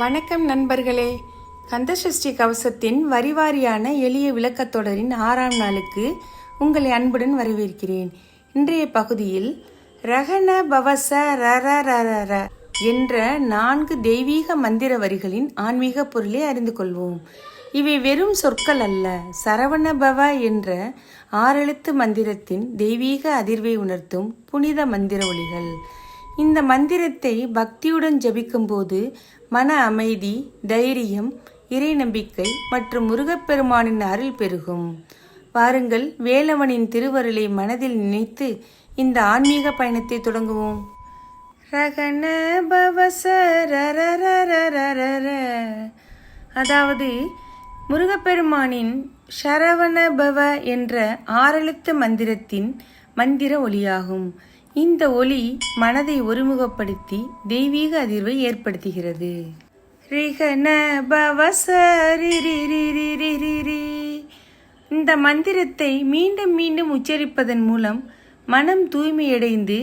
வணக்கம் நண்பர்களே. கந்தசஷ்டி கவசத்தின் வரிவாரியான எளிய விளக்கத்தொடரின் 6ஆம் நாளுக்கு உங்களை அன்புடன் வரவேற்கிறேன். இன்றைய பகுதியில் ரகன பவச ரர என்ற 4 தெய்வீக மந்திர வரிகளின் ஆன்மீக பொருளை அறிந்து கொள்வோம். இவை வெறும் சொற்கள் அல்ல, சரவண பவ என்ற 6 எழுத்து மந்திரத்தின் தெய்வீக அதிர்வை உணர்த்தும் புனித மந்திர ஒலிகள். இந்த மந்திரத்தை பக்தியுடன் ஜபிக்கும் போது மன அமைதி, தைரியம், இறை நம்பிக்கை மற்றும் முருகப்பெருமானின் அருள் பெருகும். வாருங்கள், வேலவனின் திருவருளை மனதில் நினைத்து இந்த ஆன்மீக பயணத்தை தொடங்குவோம். ரகன பவச ரர, அதாவது முருகப்பெருமானின் சரவண பவ என்ற 6 எழுத்து மந்திரத்தின் மந்திர ஒலியாகும். இந்த ஒலி மனதை ஒருமுகப்படுத்தி தெய்வீக அதிர்வை ஏற்படுத்துகிறது. இந்த மந்திரத்தை மீண்டும் மீண்டும் உச்சரிப்பதன் மூலம் மனம் தூய்மையடைந்து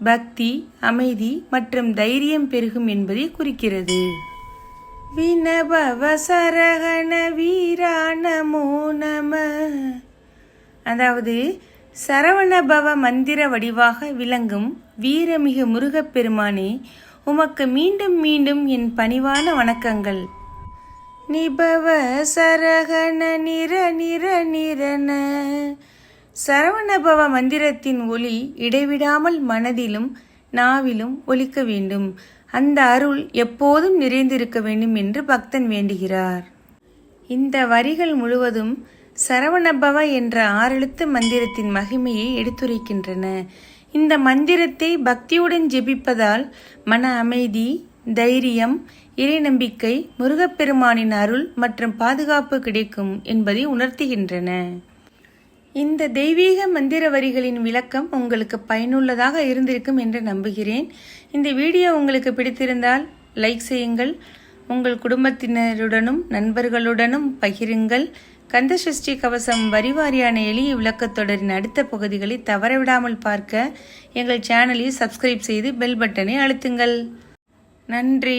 பக்தி, அமைதி மற்றும் தைரியம் பெருகும் என்பதை குறிக்கிறது. வினபவ சரகண வீரா நமோ நம, அதாவது சரவணபவ மந்திர வடிவாக விளங்கும் வீரமிகு முருகப்பெருமானே, உமக்கு மீண்டும் மீண்டும் என் பணிவான வணக்கங்கள். நிபவ சரகண நிர நிர நிரன, சரவணபவ மந்திரத்தின் ஒலி இடைவிடாமல் மனதிலும் நாவிலும் ஒலிக்க வேண்டும். அந்த அருள் எப்போதும் நிறைந்திருக்க வேண்டும் என்று பக்தன் வேண்டுகிறார். இந்த வரிகள் முழுவதும் சரவணபவ என்ற 6 எழுத்து மந்திரத்தின் மகிமையை எடுத்துரைக்கின்றன. இந்த மந்திரத்தை பக்தியுடன் ஜெபிப்பதால் மன அமைதி, தைரியம், இறை நம்பிக்கை, முருகப்பெருமானின் அருள் மற்றும் பாதுகாப்பு கிடைக்கும் என்பதை உணர்த்துகின்றன. இந்த தெய்வீக மந்திர வரிகளின் விளக்கம் உங்களுக்கு பயனுள்ளதாக இருந்திருக்கும் என்று நம்புகிறேன். இந்த வீடியோ உங்களுக்கு பிடித்திருந்தால் லைக் செய்யுங்கள், உங்கள் குடும்பத்தினருடனும் நண்பர்களுடனும் பகிருங்கள். கந்தசஷ்டி கவசம் வரிவாரியான எளிய விளக்கத்தொடரின் அடுத்த பகுதிகளை தவறவிடாமல் பார்க்க எங்கள் சேனலை சப்ஸ்கிரைப் செய்து பெல் பட்டனை அழுத்துங்கள். நன்றி.